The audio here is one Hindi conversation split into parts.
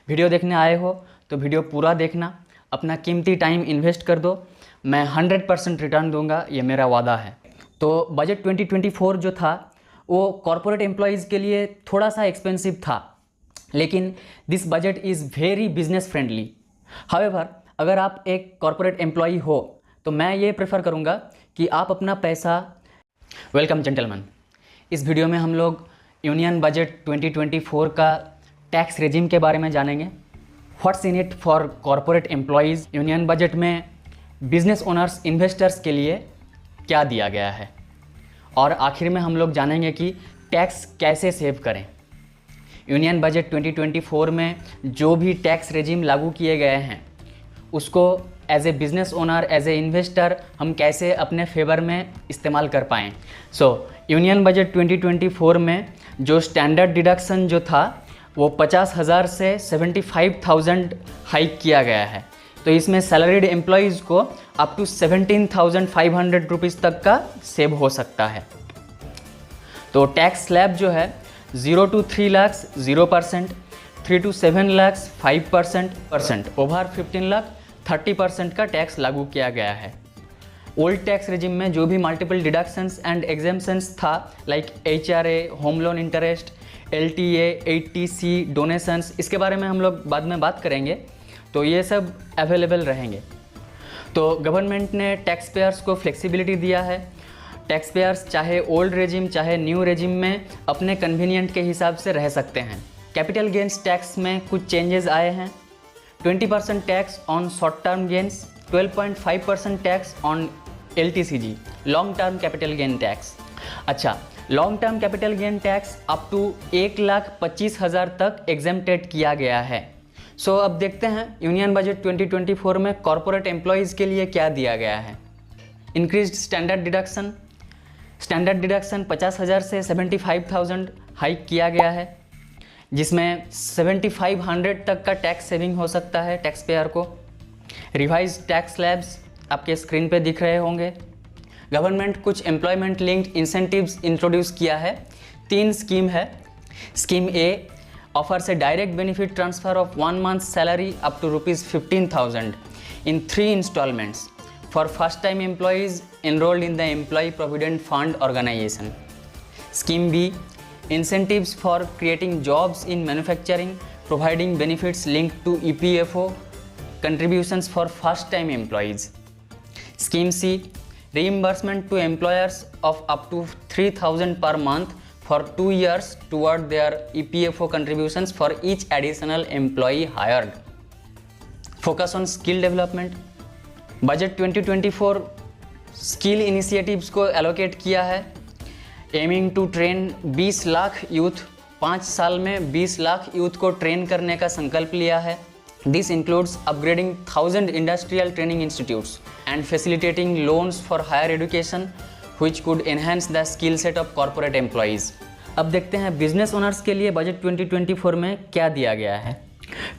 वीडियो देखने आए हो तो वीडियो पूरा देखना, अपना कीमती टाइम इन्वेस्ट कर दो। मैं 100% रिटर्न दूंगा, ये मेरा वादा है। तो बजट 2024 जो था वो कॉरपोरेट एम्प्लॉयज़ के लिए थोड़ा सा एक्सपेंसिव था, लेकिन this budget is very business friendly. However, अगर आप एक कॉरपोरेट एम्प्लॉई हो तो मैं ये प्रेफर करूँगा कि आप अपना पैसा वेलकम जेंटलमैन। इस वीडियो में हम लोग यूनियन बजट 2024 का टैक्स रेजिम के बारे में जानेंगे। What's in it for corporate employees. Union budget में बिजनेस ओनर्स, इन्वेस्टर्स के लिए क्या दिया गया है, और आखिर में हम लोग जानेंगे कि टैक्स कैसे सेव करें। यूनियन बजट 2024 में जो भी टैक्स रेजिम लागू किए गए हैं उसको as a business owner, as a investor हम कैसे अपने फेवर में इस्तेमाल कर पाएँ। यूनियन बजट 2024 में जो स्टैंडर्ड डिडक्शन जो था वो 50,000 से 75,000 हाइक किया गया है। तो इसमें सैलरीड एम्प्लॉयज़ को अप टू 17,500 रुपीज़ तक का सेव हो सकता है। तो टैक्स स्लैब जो है 0 to 3 lakh 0%, 3 to 7 lakh 5%, over 15 lakh 30% का टैक्स लागू किया गया है। ओल्ड टैक्स रेजिम में जो भी मल्टीपल डिडक्शंस एंड एग्जेम्पशंस था, like HRA, home loan interest, LTA, 80C, donations, इसके बारे में हम लोग बाद में बात करेंगे, तो ये सब अवेलेबल रहेंगे। तो गवर्नमेंट ने टैक्स पेयर्स को फ्लेक्सिबिलिटी दिया है। टैक्स पेयर्स चाहे ओल्ड रेजिम चाहे न्यू रेजिम में अपने कन्वीनियंट के हिसाब से रह सकते हैं। कैपिटल गेंस टैक्स में कुछ चेंजेस आए हैं। 20% tax on short term gains, 12.5% tax on LTCG, long term capital gain tax. अच्छा, long term capital gain tax up to 1,25,000 तक एग्जेम्प्टेड किया गया है। अब देखते हैं यूनियन बजट 2024 में कॉरपोरेट एम्प्लॉयज़ के लिए क्या दिया गया है। इंक्रीज्ड स्टैंडर्ड डिडक्शन 50,000 से 75,000 हाइक किया गया है, जिसमें 7,500 तक का टैक्स सेविंग हो सकता है टैक्स पेयर को। रिवाइज टैक्स स्लैब्स आपके स्क्रीन पे दिख रहे होंगे। गवर्नमेंट कुछ एम्प्लॉयमेंट लिंक्ड इंसेंटिव्स इंट्रोड्यूस किया है। 3 स्कीम है। Scheme A offers a direct benefit transfer of 1 month's salary up to rupees 15,000 in 3 installments for first-time employees enrolled in the Employee Provident Fund organization. Scheme B, incentives for creating jobs in manufacturing, providing benefits linked to EPFO contributions for first-time employees. Scheme C, reimbursement to employers of up to 3,000 per month for 2 years toward their EPFO contributions for each additional employee hired. Focus on skill development. Budget 2024 skill initiatives को एलोकेट किया है। Aiming to train 20 lakh youth, 5 साल में 20 लाख यूथ को ट्रेन करने का संकल्प लिया है। This includes upgrading 1000 industrial training institutes and facilitating loans for higher education which could enhance the skill set of corporate employees. अब देखते हैं बिजनेस ओनर्स के लिए बजट 2024 में क्या दिया गया है।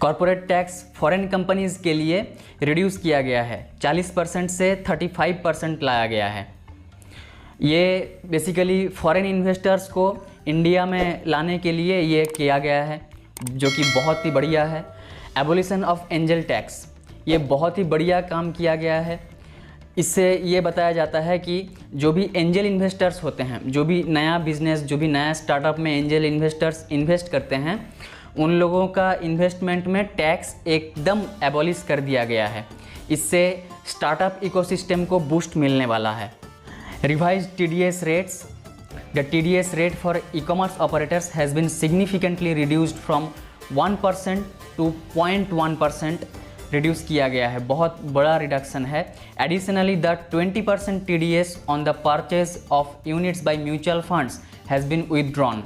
कॉरपोरेट टैक्स फॉरेन कंपनीज़ के लिए रिड्यूस किया गया है, 40% से 35% लाया गया है। ये बेसिकली फॉरेन इन्वेस्टर्स को इंडिया में लाने के लिए ये किया गया है, जो कि बहुत ही बढ़िया है। एबोलिशन ऑफ एंजल टैक्स, ये बहुत ही बढ़िया काम किया गया है। इससे ये बताया जाता है कि जो भी एंजल इन्वेस्टर्स होते हैं, जो भी नया बिजनेस, जो भी नया स्टार्टअप में एंजल इन्वेस्टर्स इन्वेस्ट करते हैं, उन लोगों का इन्वेस्टमेंट में टैक्स एकदम एबॉलिश कर दिया गया है। इससे स्टार्टअप इकोसिस्टम को बूस्ट मिलने वाला है। Revised TDS rates, the TDS rate for e-commerce operators has been significantly reduced from 1% to 0.1% reduce किया गया है, बहुत बड़ा रिडक्शन है। Additionally the 20% TDS on the purchase of units by mutual funds has been withdrawn,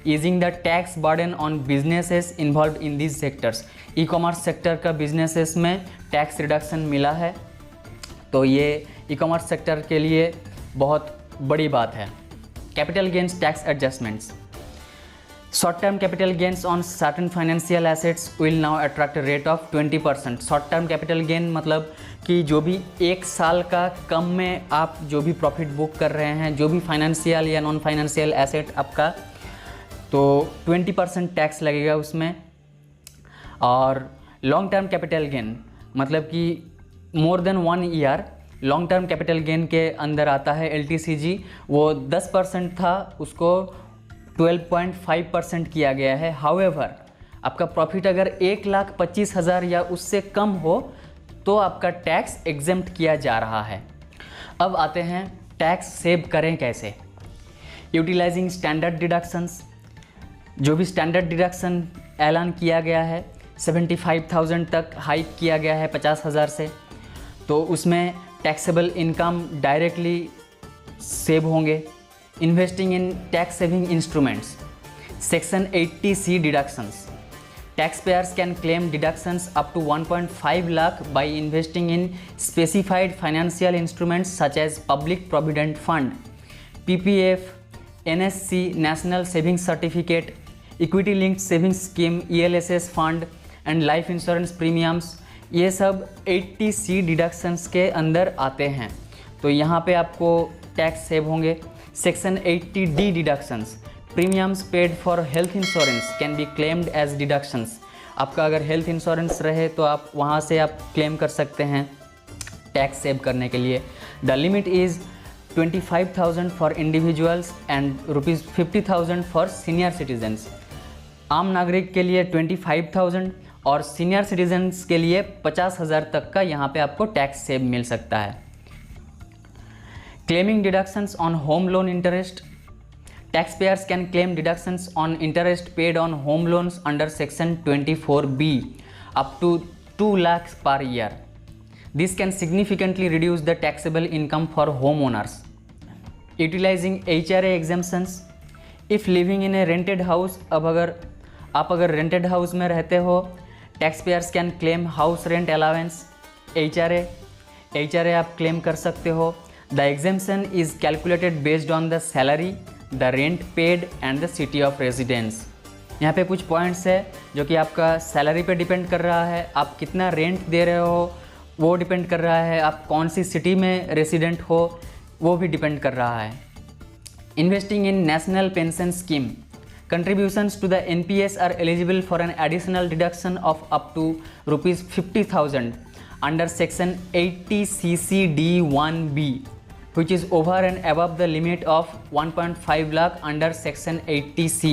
easing the tax burden on businesses involve in this sectors. E-commerce sector का बिजनेसेस में टैक्स रिडक्शन मिला है, तो ये ई कॉमर्स सेक्टर के लिए बहुत बड़ी बात है। Capital gains tax adjustments, short term capital gains on certain financial assets will now attract a rate of 20%। Short term capital gain मतलब कि जो भी 1 साल का कम में आप जो भी प्रॉफिट बुक कर रहे हैं, जो भी फाइनेंशियल या नॉन फाइनेंशियल एसेट आपका, तो 20% टैक्स लगेगा उसमें। और लॉन्ग टर्म कैपिटल गेन मतलब कि more than 1 year long term capital gain के अंदर आता है LTCG, वो 10% था, उसको 12.5% किया गया है। हाउएवर आपका प्रॉफिट अगर 1,25,000 या उससे कम हो तो आपका टैक्स एग्जेम्प्ट किया जा रहा है। अब आते हैं टैक्स सेव करें कैसे। यूटिलाइजिंग स्टैंडर्ड डिडक्शंस, जो भी स्टैंडर्ड डिडक्शन ऐलान किया गया है 75,000 तक हाइक किया गया है 50,000 से, तो उसमें टैक्सेबल इनकम डायरेक्टली सेव होंगे। Investing in tax saving instruments, section 80C deductions, taxpayers can claim deductions up to 1.5 lakh by investing in specified financial instruments such as Public Provident Fund, PPF, NSC National Savings Certificate, Equity Linked Savings Scheme, ELSS Fund and Life Insurance Premiums। ये सब 80C डिडक्शंस के अंदर आते हैं, तो यहाँ पे आपको टैक्स सेव होंगे। Section 80D deductions, premiums paid for health insurance can be claimed as deductions. आपका अगर हेल्थ इंश्योरेंस रहे तो आप वहाँ से आप क्लेम कर सकते हैं टैक्स सेव करने के लिए। The limit is 25,000 for individuals and ₹50,000 for senior citizens. आम नागरिक के लिए 25,000 और सीनियर सिटीजन्स के लिए 50,000 तक का यहाँ पे आपको टैक्स सेव मिल सकता है। Claiming deductions on home loan interest, taxpayers can claim deductions on interest paid on home loans under section 24B up to 2 lakhs per year. This can significantly reduce the taxable income for homeowners. Utilizing HRA exemptions, if living in a rented house, अब अगर आप rented house में रहते हो, taxpayers can claim house rent allowance HRA आप claim कर सकते हो। The exemption is calculated based on the salary, the rent paid and the city of residence. यहाँ पे कुछ पॉइंट्स है जो कि आपका सैलरी पे डिपेंड कर रहा है, आप कितना रेंट दे रहे हो वो डिपेंड कर रहा है, आप कौन सी सिटी में रेसिडेंट हो वो भी डिपेंड कर रहा है। Investing in national pension scheme, contributions to the NPS are eligible for an additional deduction of up to ₹50,000 under section 80CC-D1B which is over and above the limit of 1.5 lakh under section 80C.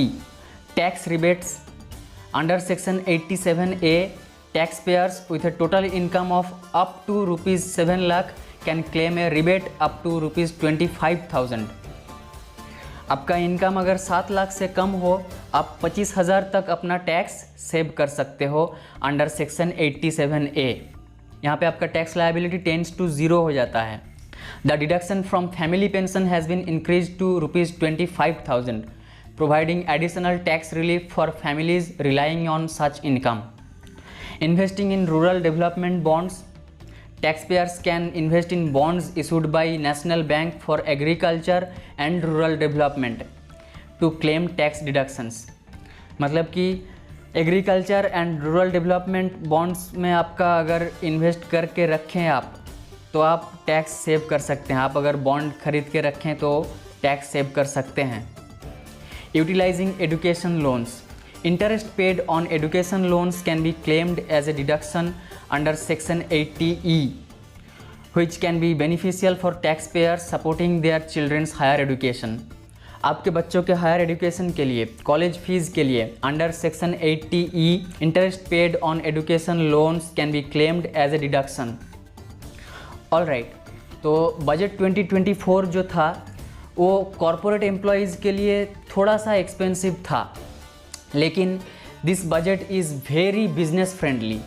Tax rebates under section 87A, taxpayers with a total income of up to ₹7 lakh can claim a rebate up to ₹25,000। आपका इनकम अगर 7 लाख से कम हो आप 25,000 तक अपना टैक्स सेव कर सकते हो अंडर सेक्शन 87A। यहाँ पे आपका टैक्स लायबिलिटी टेंड्स टू 0 हो जाता है। The deduction from family pension has been increased to ₹25,000, providing additional tax relief for families relying on such income. Investing in rural development bonds, taxpayers can invest in bonds issued by National Bank for Agriculture and Rural Development to claim tax deductions। मतलब कि agriculture and rural development bonds में आपका अगर इन्वेस्ट करके रखें आप तो आप टैक्स सेव कर सकते हैं। आप अगर बॉन्ड खरीद के रखें तो टैक्स सेव कर सकते हैं। Utilising education loans, interest paid on education loans can be claimed as a deduction under section 80E which can be beneficial for taxpayers supporting their children's higher education। आपके बच्चों के हायर एजुकेशन के लिए, कॉलेज फीस के लिए under section 80E interest paid on education loans can be claimed as a deduction. Alright, तो बजट 2024 जो था वो कॉरपोरेट एम्प्लॉयज़ के लिए थोड़ा सा एक्सपेंसिव था, लेकिन this budget is very business friendly.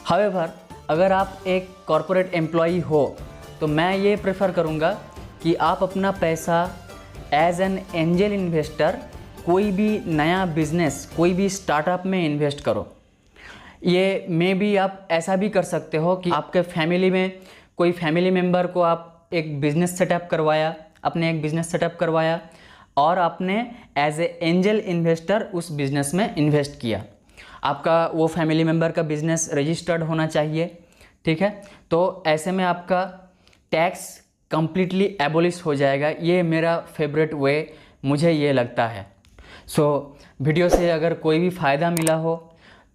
However अगर आप एक कॉरपोरेट एम्प्लॉई हो तो मैं ये प्रेफर करूँगा कि आप अपना पैसा एज एन एंजल इन्वेस्टर कोई भी नया बिजनेस, कोई भी स्टार्टअप में इन्वेस्ट करो। ये मे बी आप ऐसा भी कर सकते हो कि आपके फैमिली में कोई फैमिली मेम्बर को आप एक बिज़नेस सेटअप करवाया, आपने एक बिज़नेस सेटअप करवाया और आपने एज ए एंजल इन्वेस्टर उस बिज़नेस में इन्वेस्ट किया। आपका वो फैमिली मेम्बर का बिज़नेस रजिस्टर्ड होना चाहिए, ठीक है। तो ऐसे में आपका टैक्स कम्प्लीटली एबोलिश हो जाएगा। ये मेरा फेवरेट वे, मुझे ये लगता है। सो वीडियो से अगर कोई भी फ़ायदा मिला हो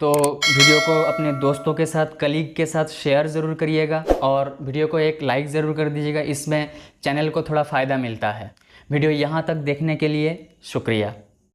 तो वीडियो को अपने दोस्तों के साथ, कलीग के साथ शेयर ज़रूर करिएगा और वीडियो को एक लाइक ज़रूर कर दीजिएगा। इसमें चैनल को थोड़ा फ़ायदा मिलता है। वीडियो यहाँ तक देखने के लिए शुक्रिया।